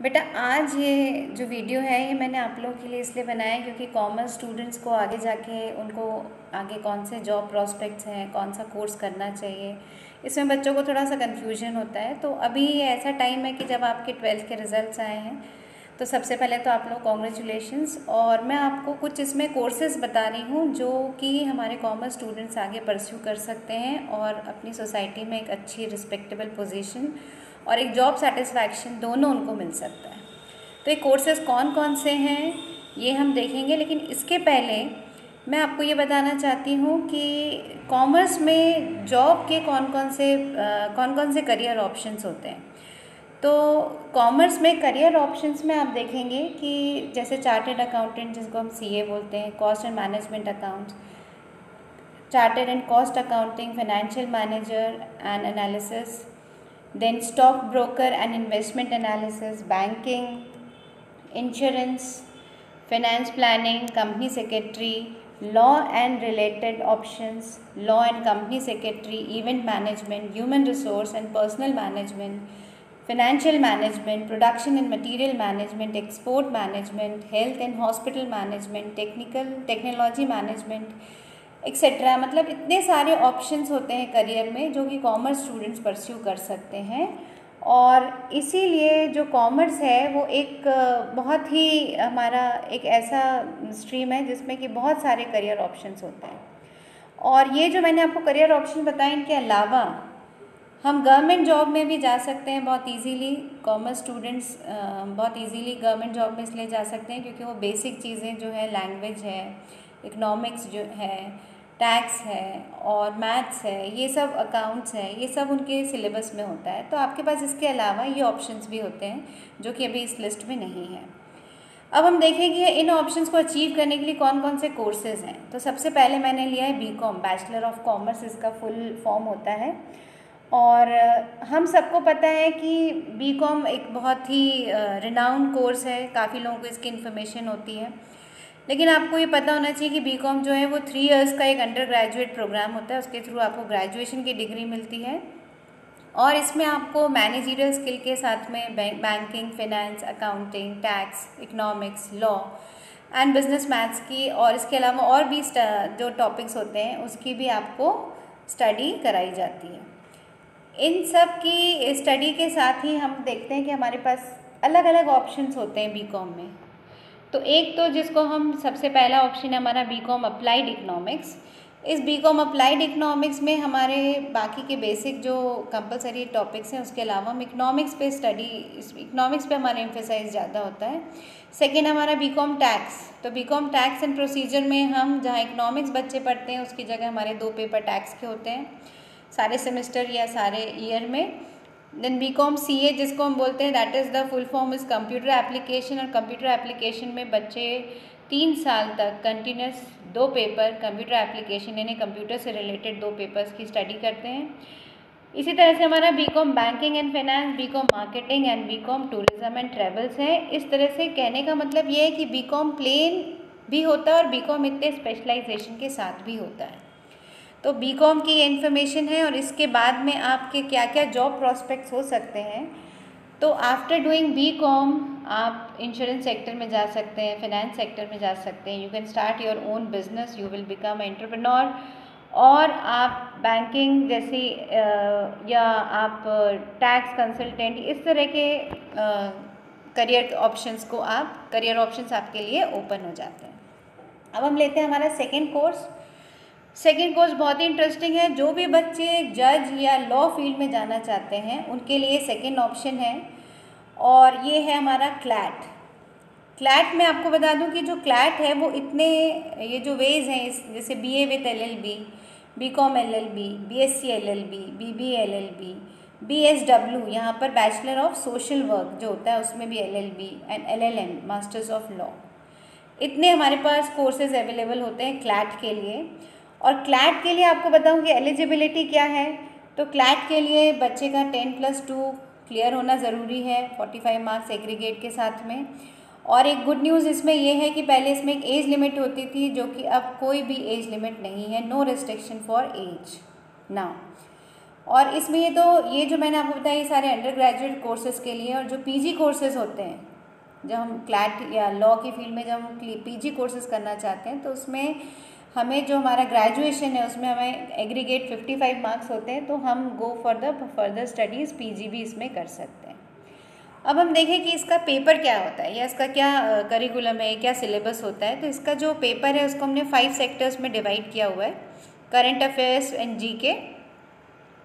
बेटा आज ये जो वीडियो है ये मैंने आप लोगों के लिए इसलिए बनाया है क्योंकि कॉमर्स स्टूडेंट्स को आगे जाके उनको आगे कौन से जॉब प्रॉस्पेक्ट्स हैं, कौन सा कोर्स करना चाहिए, इसमें बच्चों को थोड़ा सा कन्फ्यूजन होता है। तो अभी ये ऐसा टाइम है कि जब आपके 12th के रिज़ल्ट्स आए हैं तो सबसे पहले तो आप लोग कॉन्ग्रेचुलेशंस। और मैं आपको कुछ इसमें कोर्सेज़ बता रही हूँ जो कि हमारे कॉमर्स स्टूडेंट्स आगे परस्यू कर सकते हैं और अपनी सोसाइटी में एक अच्छी रिस्पेक्टेबल पोजीशन और एक जॉब सेटिस्फैक्शन दोनों उनको मिल सकता है। तो ये कोर्सेज़ कौन कौन से हैं ये हम देखेंगे, लेकिन इसके पहले मैं आपको ये बताना चाहती हूँ कि कॉमर्स में जॉब के कौन कौन से करियर ऑप्शंस होते हैं। तो कॉमर्स में करियर ऑप्शंस में आप देखेंगे कि जैसे चार्टेड अकाउंटेंट जिसको हम सीए बोलते हैं, cost and management accounts, chartered and cost accounting, financial manager and analysis, then stock broker and investment analysis, banking, insurance, finance planning, company secretary, law and related options, law and company secretary, event management, human resource and personal management, financial management, production and material management, export management, health and hospital management, technology management etcetera. मतलब इतने सारे options होते हैं career में जो कि commerce students pursue कर सकते हैं। और इसीलिए जो कॉमर्स है वो एक बहुत ही हमारा एक ऐसा स्ट्रीम है जिसमें कि बहुत सारे करियर ऑप्शंस होते हैं। और ये जो मैंने आपको करियर ऑप्शन बताए इनके अलावा हम गवर्नमेंट जॉब में भी जा सकते हैं बहुत इजीली। कॉमर्स स्टूडेंट्स बहुत इजीली गवर्नमेंट जॉब में इसलिए जा सकते हैं क्योंकि वो बेसिक चीज़ें जो है, लैंग्वेज है, इकोनॉमिक्स जो है, टैक्स है और मैथ्स है, ये सब अकाउंट्स है, ये सब उनके सिलेबस में होता है। तो आपके पास इसके अलावा ये ऑप्शंस भी होते हैं जो कि अभी इस लिस्ट में नहीं है। अब हम देखेंगे इन ऑप्शंस को अचीव करने के लिए कौन कौन से कोर्सेज़ हैं। तो सबसे पहले मैंने लिया है बीकॉम, बैचलर ऑफ कॉमर्स इसका फुल फॉर्म होता है। और हम सबको पता है कि बीकॉम एक बहुत ही रिनाउंड कोर्स है, काफ़ी लोगों को इसकी इन्फॉर्मेशन होती है। लेकिन आपको ये पता होना चाहिए कि बीकॉम जो है वो 3 इयर्स का एक अंडर ग्रेजुएट प्रोग्राम होता है, उसके थ्रू आपको ग्रेजुएशन की डिग्री मिलती है। और इसमें आपको मैनेजरियल स्किल के साथ में banking, finance, accounting, tax, economics, law and business maths की और इसके अलावा और भी जो टॉपिक्स होते हैं उसकी भी आपको स्टडी कराई जाती है। इन सब की स्टडी के साथ ही हम देखते हैं कि हमारे पास अलग अलग ऑप्शंस होते हैं बीकॉम में। तो एक तो जिसको हम सबसे पहला ऑप्शन है हमारा बीकॉम अप्लाइड इकोनॉमिक्स। इस बीकॉम अप्लाइड इकोनॉमिक्स में हमारे बाकी के बेसिक जो कंपलसरी टॉपिक्स हैं उसके अलावा हम इकोनॉमिक्स पे इकोनॉमिक्स पे हमारा एम्फेसाइज ज़्यादा होता है। सेकेंड हमारा बीकॉम टैक्स। तो बीकॉम टैक्स एंड प्रोसीजर में हम जहाँ इकोनॉमिक्स बच्चे पढ़ते हैं उसकी जगह हमारे 2 पेपर टैक्स के होते हैं सारे सेमेस्टर या सारे ईयर में। देन बीकॉम सीए जिसको हम बोलते हैं that is the full form is computer application. और कंप्यूटर एप्लीकेशन में बच्चे 3 साल तक कंटिन्यूस 2 पेपर कंप्यूटर एप्लीकेशन यानी कंप्यूटर से रिलेटेड 2 पेपर्स की स्टडी करते हैं। इसी तरह से हमारा BCom banking and finance, BCom marketing and BCom tourism and travels है। इस तरह से कहने का मतलब ये है कि बीकॉम प्लेन भी होता है और बीकॉम इतने स्पेशलाइजेशन के साथ भी होता है। तो बीकॉम की ये इन्फॉर्मेशन है। और इसके बाद में आपके क्या क्या जॉब प्रॉस्पेक्ट्स हो सकते हैं। तो आफ्टर डूइंग बीकॉम आप इंश्योरेंस सेक्टर में जा सकते हैं, फाइनेंस सेक्टर में जा सकते हैं, you can start your own business, you will become entrepreneur. और आप बैंकिंग जैसी या आप टैक्स कंसल्टेंट, इस तरह के करियर ऑप्शंस आपके लिए ओपन हो जाते हैं। अब हम लेते हैं हमारा सेकेंड कोर्स बहुत ही इंटरेस्टिंग है। जो भी बच्चे जज या लॉ फील्ड में जाना चाहते हैं उनके लिए सेकेंड ऑप्शन है और ये है हमारा क्लैट में आपको बता दूं कि जो क्लैट है वो ये जो वेज हैं जैसे BA with LLB, BCom LLB, BSc LLB, BBA LLB, BSW, यहाँ पर बैचलर ऑफ सोशल वर्क जो होता है उसमें भी LLB and LLM, masters of law. इतने हमारे पास कोर्सेज अवेलेबल होते हैं क्लैट के लिए। और क्लैट के लिए आपको बताऊं कि एलिजिबिलिटी क्या है। तो क्लैट के लिए बच्चे का 10+2 क्लियर होना ज़रूरी है 45 मार्क्स एग्रीगेट के साथ में। और एक गुड न्यूज़ इसमें यह है कि पहले इसमें एक एज लिमिट होती थी जो कि अब कोई भी एज लिमिट नहीं है, no restriction for age now. और इसमें ये जो मैंने आपको बताया ये सारे अंडर ग्रेजुएट कोर्सेज के लिए। और जो पीजी कोर्सेज होते हैं, जब हम क्लैट या लॉ की फील्ड में जब हम पीजी कोर्सेज करना चाहते हैं, तो उसमें हमें जो हमारा ग्रेजुएशन है उसमें हमें एग्रीगेट 55 मार्क्स होते हैं, तो हम go for the further studies PG भी इसमें कर सकते हैं। अब हम देखें कि इसका पेपर क्या होता है या इसका क्या करिकुलम है, क्या सिलेबस होता है। तो इसका जो पेपर है उसको हमने 5 सेक्टर्स में डिवाइड किया हुआ है। Current affairs and GK,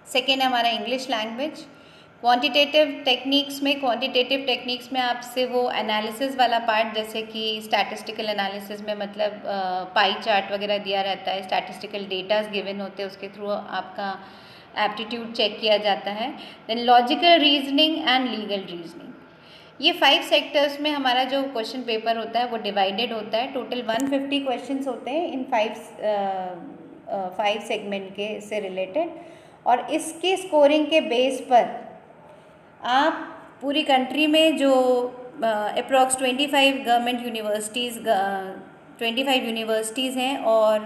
second है हमारा इंग्लिश लैंग्वेज। क्वांटिटेटिव टेक्निक्स में आपसे वो एनालिसिस वाला पार्ट, जैसे कि स्टैटिस्टिकल एनालिसिस में मतलब पाई चार्ट वगैरह दिया रहता है, स्टैटिस्टिकल डेटाज गिवन होते हैं, उसके थ्रू आपका एप्टीट्यूड चेक किया जाता है। Then logical reasoning and legal reasoning, ये 5 सेक्टर्स में हमारा जो क्वेश्चन पेपर होता है वो डिवाइडेड होता है। टोटल 150 क्वेश्चंस होते हैं इन 5 सेगमेंट के से रिलेटेड। और इसके स्कोरिंग के बेस पर आप पूरी कंट्री में जो अप्रॉक्स 25 गवर्नमेंट यूनिवर्सिटीज़ 25 यूनिवर्सिटीज़ हैं और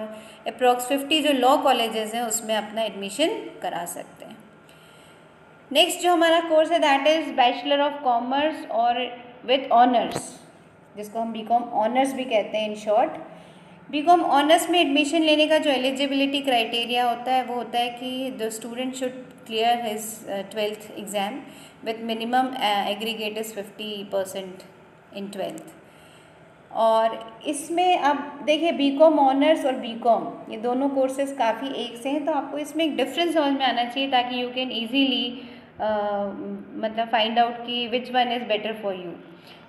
अप्रॉक्स 50 जो लॉ कॉलेजेस हैं उसमें अपना एडमिशन करा सकते हैं। नेक्स्ट जो हमारा कोर्स है that is bachelor of commerce और विद ऑनर्स, जिसको हम बीकॉम ऑनर्स भी कहते हैं इन शॉर्ट। बीकॉम ऑनर्स में एडमिशन लेने का जो एलिजिबिलिटी क्राइटेरिया होता है वो होता है कि the student should clear his 12th exam with minimum aggregate is 50% in 12th। और इसमें अब देखिए बीकॉम ऑनर्स और बीकॉम ये दोनों कोर्सेज काफ़ी एक से हैं, तो आपको इसमें एक डिफरेंस समझ में आना चाहिए ताकि यू कैन ईजीली मतलब फाइंड आउट कि which one is better for you.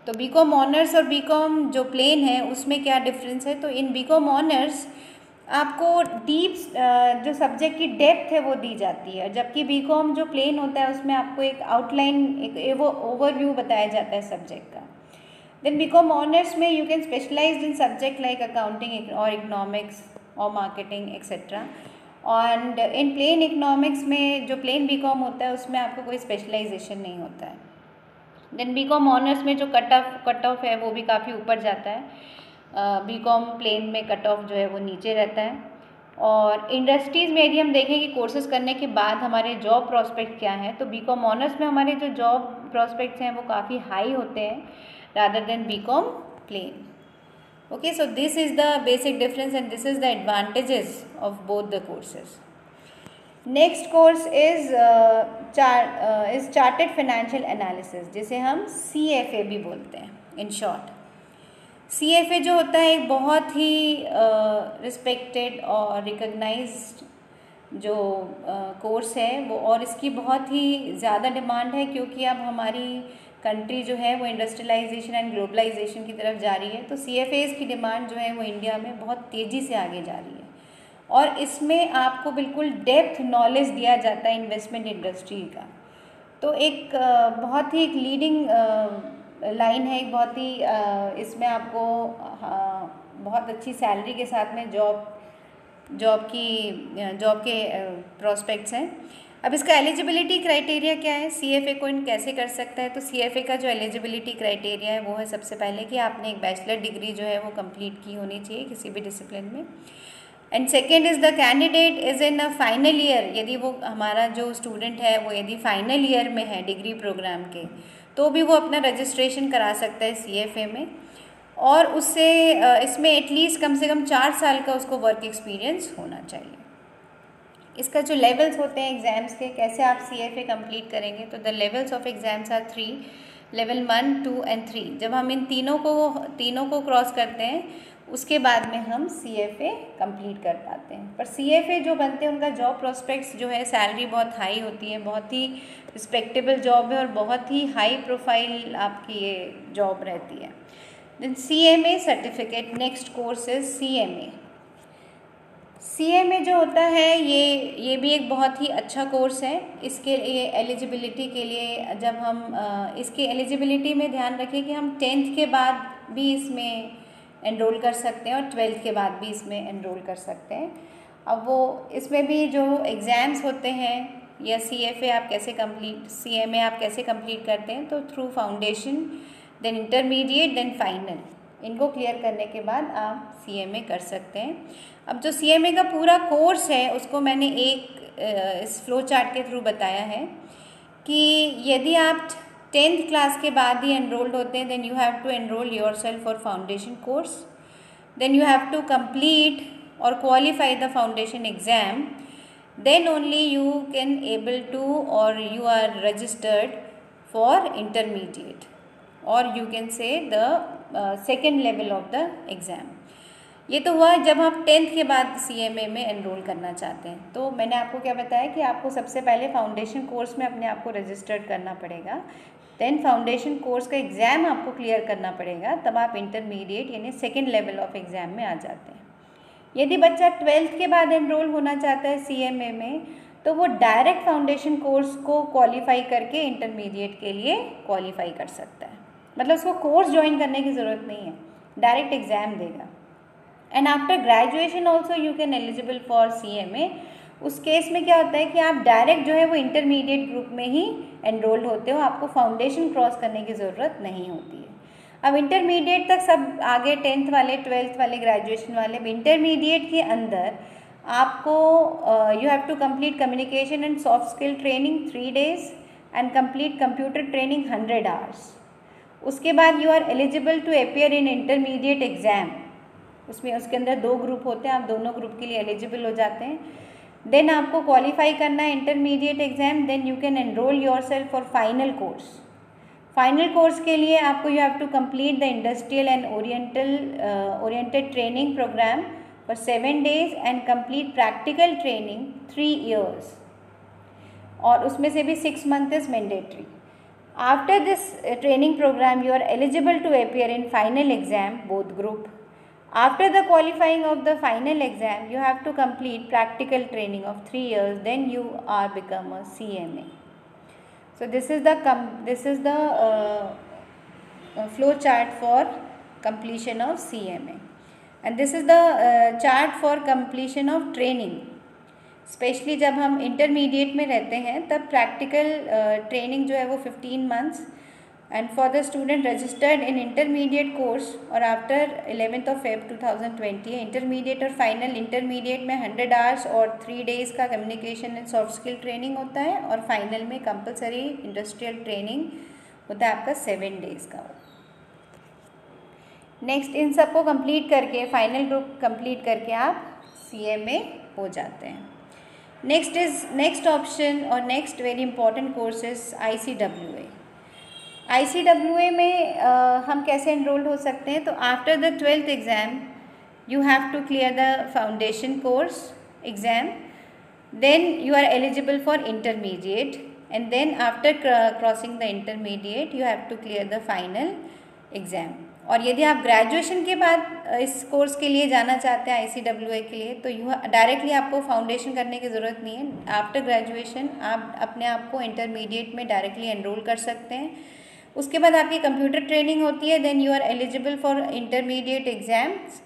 तो बीकॉम ऑनर्स और बीकॉम जो प्लेन है उसमें क्या डिफरेंस है। तो इन बीकॉम ऑनर्स आपको डीप जो सब्जेक्ट की डेप्थ है वो दी जाती है, जबकि बीकॉम जो प्लेन होता है उसमें आपको एक आउटलाइन एक वो ओवरव्यू बताया जाता है सब्जेक्ट का। देन बीकॉम ऑनर्स में you can specialise in subject like accounting और इकोनॉमिक्स और marketing etcetera. And in plain economics में जो प्लेन बीकॉम होता है उसमें आपको कोई स्पेशलाइजेशन नहीं होता है। देन बीकॉम ऑनर्स में जो कट ऑफ है वो भी काफ़ी ऊपर जाता है। बीकॉम प्लेन में कट ऑफ जो है वो नीचे रहता है। और इंडस्ट्रीज़ में यदि हम देखें कि कोर्सेज करने के बाद हमारे जॉब प्रॉस्पेक्ट क्या हैं, तो बीकॉम ऑनर्स में हमारे जो जॉब प्रॉस्पेक्ट्स हैं वो काफ़ी हाई होते हैं rather than BCom plain. Okay, so this is the basic difference and this is the advantages of both the courses. Next course is Chartered Financial Analysis, जिसे हम CFA भी बोलते हैं in short. CFA जो होता है एक बहुत ही रिस्पेक्टेड और रिकग्नाइज्ड जो कोर्स है वो, और इसकी बहुत ही ज़्यादा डिमांड है क्योंकि अब हमारी कंट्री जो है वो इंडस्ट्रियलाइजेशन एंड ग्लोबलाइजेशन की तरफ जा रही है। तो CFAs की डिमांड जो है वो इंडिया में बहुत तेज़ी से आगे जा रही है और इसमें आपको बिल्कुल डेप्थ नॉलेज दिया जाता है इन्वेस्टमेंट इंडस्ट्री का। तो एक बहुत ही एक लीडिंग लाइन है, एक बहुत ही इसमें आपको बहुत अच्छी सैलरी के साथ में जॉब के प्रॉस्पेक्ट्स हैं। अब इसका एलिजिबिलिटी क्राइटेरिया क्या है, CFA को इन कैसे कर सकता है। तो CFA का जो एलिजिबिलिटी क्राइटेरिया है वो है सबसे पहले कि आपने एक बैचलर डिग्री जो है वो कंप्लीट की होनी चाहिए किसी भी डिसिप्लिन में। And second is the candidate is in a final year, यदि वो हमारा जो स्टूडेंट है वो यदि फाइनल ईयर में है डिग्री प्रोग्राम के, तो भी वो अपना रजिस्ट्रेशन करा सकता है CFA में। और उससे इसमें एटलीस्ट कम से कम 4 साल का उसको वर्क एक्सपीरियंस होना चाहिए। इसका जो लेवल्स होते हैं एग्ज़ाम्स के, कैसे आप CFA कंप्लीट करेंगे, तो the levels of exams are 3, level 1, 2 and 3। जब हम इन तीनों को क्रॉस करते हैं उसके बाद में हम CFA कंप्लीट कर पाते हैं। पर CFA जो बनते हैं उनका जॉब प्रोस्पेक्ट्स जो है सैलरी बहुत हाई होती है, बहुत ही रिस्पेक्टेबल जॉब है और बहुत ही हाई प्रोफाइल आपकी ये जॉब रहती है। Then CMA certificate, next course is CMA जो होता है ये भी एक बहुत ही अच्छा कोर्स है। इसके लिए एलिजिबिलिटी के लिए जब हम इसकी एलिजिबिलिटी में ध्यान रखें कि हम 10th के बाद भी इसमें एनरोल कर सकते हैं और 12th के बाद भी इसमें एनरोल कर सकते हैं। अब वो इसमें भी जो एग्ज़ाम्स होते हैं या CMA आप कैसे कंप्लीट करते हैं, तो through foundation, then intermediate, then final, इनको क्लियर करने के बाद आप CMA कर सकते हैं। अब जो CMA का पूरा कोर्स है उसको मैंने एक इस फ्लो चार्ट के थ्रू बताया है कि यदि आप 10th क्लास के बाद ही एनरोल्ड होते हैं, then you have to enrol yourself for foundation course, then you have to complete और qualify the foundation exam, then only you can able to or you are registered for intermediate or you can say the second level of the exam. ये तो हुआ जब आप 10th के बाद CMA में enrol करना चाहते हैं। तो मैंने आपको क्या बताया कि आपको सबसे पहले फाउंडेशन कोर्स में अपने आप को रजिस्टर्ड करना पड़ेगा, देन फाउंडेशन कोर्स का एग्ज़ाम आपको क्लियर करना पड़ेगा, तब आप इंटरमीडिएट यानी सेकेंड लेवल ऑफ एग्ज़ाम में आ जाते हैं। यदि बच्चा 12th के बाद एनरोल होना चाहता है CMA में, तो वो डायरेक्ट फाउंडेशन कोर्स को क्वालिफाई करके इंटरमीडिएट के लिए क्वालिफाई कर सकता है। मतलब उसको कोर्स ज्वाइन करने की ज़रूरत नहीं है, डायरेक्ट एग्ज़ाम देगा। And after graduation also you can eligible for CMA। उस केस में क्या होता है कि आप डायरेक्ट जो है वो इंटरमीडिएट ग्रुप में ही एनरोल्ड होते हो, आपको फाउंडेशन क्रॉस करने की ज़रूरत नहीं होती है। अब इंटरमीडिएट तक सब आगे 10th वाले, 12th वाले, ग्रेजुएशन वाले, इंटरमीडिएट के अंदर आपको you have to complete communication and soft skill training 3 days and complete computer training 100 hours। उसके बाद you are eligible to appear in intermediate exam. उसमें उसके अंदर 2 ग्रुप होते हैं, आप दोनों ग्रुप के लिए एलिजिबल हो जाते हैं। देन आपको क्वालिफाई करना है intermediate exam, then you can enrol yourself for final course. Final course के लिए आपको you have to complete the industrial and oriented training programme for 7 days and complete practical training 3 years, और उसमें से भी 6 months is mandatory. After this training programme you are eligible to appear in final exam both group. After the qualifying of the final exam you have to complete practical training of 3 years, then you are become a CMA. So this is the flow chart for completion of CMA, and this is the chart for completion of training. Specially जब हम intermediate में रहते हैं तब practical training जो है वो 15 months, and for the student registered in intermediate course और after 11th of Feb 2020 intermediate और फाइनल। इंटरमीडिएट में 100 hours और 3 days का communication and soft skill training होता है, और फाइनल में कंपलसरी इंडस्ट्रियल ट्रेनिंग होता है आपका 7 days का। नेक्स्ट इन सबको कंप्लीट करके फाइनल ग्रुप कंप्लीट करके आप CMA हो जाते हैं। नेक्स्ट ऑप्शन और next very important course is ICWA। ICWA में हम कैसे एनरोल्ड हो सकते हैं? तो after the 12th exam you have to clear the foundation course exam, then you are eligible for intermediate, and then after crossing the intermediate you have to clear the final exam. और यदि आप graduation के बाद इस course के लिए जाना चाहते हैं ICWA के लिए, तो डायरेक्टली आपको फाउंडेशन करने की ज़रूरत नहीं है। आफ्टर ग्रेजुएशन आप अपने आप को इंटरमीडिएट में डायरेक्टली एनरोल कर सकते हैं। उसके बाद आपकी कंप्यूटर ट्रेनिंग होती है, then you are eligible for intermediate exams.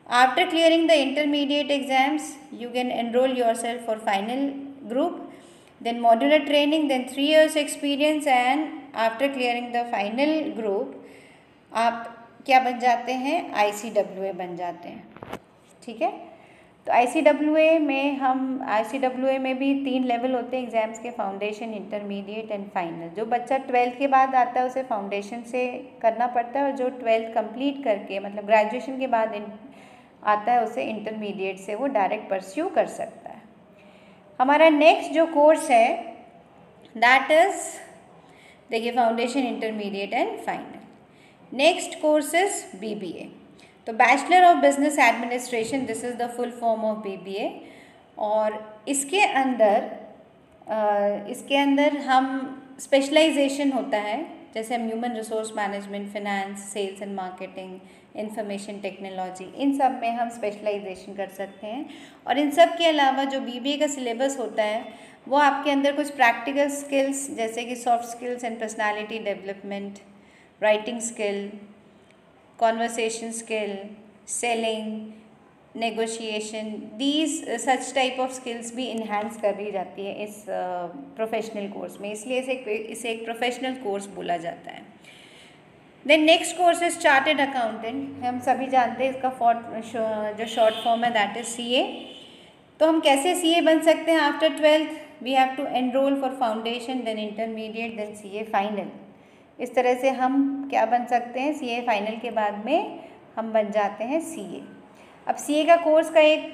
After clearing the intermediate exams you can enrol yourself for final group, then modular training, then 3 years experience, and after clearing the final group आप क्या बन जाते हैं? ICWA बन जाते हैं। ठीक है, तो ICWA में भी 3 लेवल होते हैं एग्ज़ाम्स के, फाउंडेशन, इंटरमीडिएट एंड फाइनल। जो बच्चा 12th के बाद आता है उसे फाउंडेशन से करना पड़ता है, और जो 12th कंप्लीट करके मतलब ग्रेजुएशन के बाद आता है उसे इंटरमीडिएट से वो डायरेक्ट परस्यू कर सकता है। हमारा नेक्स्ट जो कोर्स है दैट इज़, देखिए, foundation, intermediate and final. Next course is BBA। तो bachelor of business administration, this is the full form of BBA। और इसके अंदर हम स्पेशलाइजेशन होता है, जैसे हम human resource management, finance, sales and marketing, information technology, इन सब में हम स्पेशलाइजेशन कर सकते हैं। और इन सब के अलावा जो BBA का सिलेबस होता है वो आपके अंदर कुछ प्रैक्टिकल स्किल्स जैसे कि soft skills and personality development, writing skill, conversation skill, selling, negotiation, these such type of skills भी इन्हांस कर दी जाती है इस प्रोफेशनल कोर्स में, इसलिए इसे एक प्रोफेशनल कोर्स बोला जाता है। Then next course is chartered accountant. हम सभी जानते हैं इसका जो शॉर्ट फॉर्म है दैट इज CA। तो हम कैसे CA बन सकते हैं after 12th? We have to enrol for foundation, then intermediate, then CA final. इस तरह से हम क्या बन सकते हैं? CA फाइनल के बाद में हम बन जाते हैं CA। अब CA का कोर्स का एक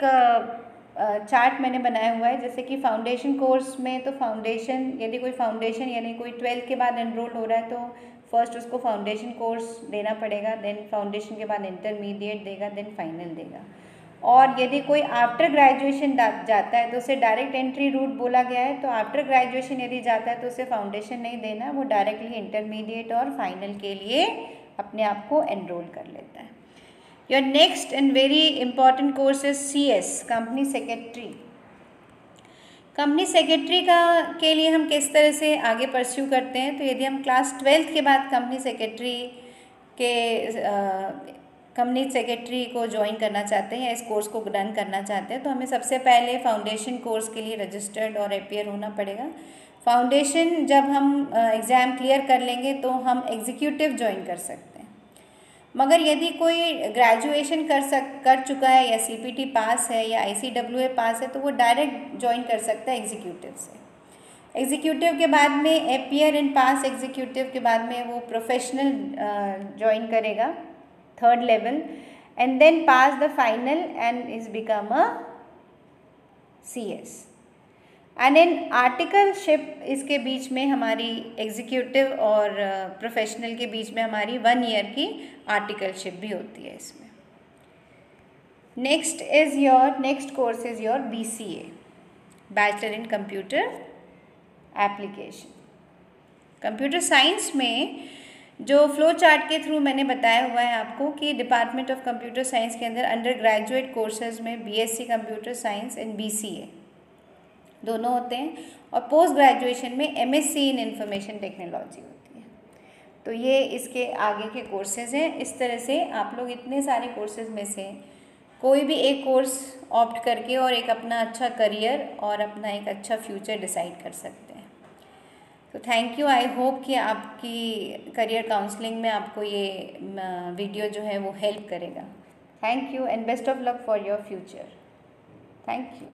चार्ट मैंने बनाया हुआ है, जैसे कि फाउंडेशन कोर्स में, तो फाउंडेशन यदि कोई फाउंडेशन यानी कोई 12th के बाद एनरोल हो रहा है तो फर्स्ट उसको फाउंडेशन कोर्स देना पड़ेगा, देन फाउंडेशन के बाद इंटरमीडिएट देगा, देन फाइनल देगा। और यदि कोई आफ्टर ग्रेजुएशन जाता है तो उसे डायरेक्ट एंट्री रूट बोला गया है, तो आफ्टर ग्रेजुएशन यदि जाता है तो उसे फाउंडेशन नहीं देना, वो डायरेक्टली इंटरमीडिएट और फाइनल के लिए अपने आप को एनरोल कर लेता है। Your next and very important course is CS, company secretary. Company secretary के लिए हम किस तरह से आगे परस्यू करते हैं? तो यदि हम क्लास 12th के बाद कंपनी सेक्रेटरी को ज्वाइन करना चाहते हैं या इस कोर्स को रन करना चाहते हैं, तो हमें सबसे पहले फाउंडेशन कोर्स के लिए रजिस्टर्ड और अपीयर होना पड़ेगा। फाउंडेशन जब हम एग्ज़ाम क्लियर कर लेंगे तो हम एग्जीक्यूटिव ज्वाइन कर सकते हैं। मगर यदि कोई ग्रेजुएशन कर चुका है या CPT पास है या ICWA पास है तो वो डायरेक्ट ज्वाइन कर सकता है एग्जीक्यूटिव से। एग्जीक्यूटिव के बाद में अपीयर एंड पास एग्जीक्यूटिव के बाद में वो प्रोफेशनल ज्वाइन करेगा, 3rd level, and then pass the final and is become a CS। And in articleship इसके बीच में हमारी एग्जीक्यूटिव और प्रोफेशनल के बीच में हमारी 1 ईयर की आर्टिकलशिप भी होती है इसमें। Next course is your BCA, bachelor in computer application. Computer science में जो फ्लो चार्ट के थ्रू मैंने बताया हुआ है आपको कि डिपार्टमेंट ऑफ कंप्यूटर साइंस के अंदर अंडर ग्रेजुएट कोर्सेज में BSc computer science and BCA दोनों होते हैं, और पोस्ट ग्रेजुएशन में MSc इन इंफॉर्मेशन टेक्नोलॉजी होती है। तो ये इसके आगे के कोर्सेज़ हैं। इस तरह से आप लोग इतने सारे कोर्सेज़ में से कोई भी एक कोर्स ऑप्ट करके और एक अपना अच्छा करियर और अपना एक अच्छा फ्यूचर डिसाइड कर सकते हैं। तो थैंक यू। आई होप कि आपकी करियर काउंसलिंग में आपको ये वीडियो जो है वो हेल्प करेगा। Thank you and best of luck for your future. Thank you.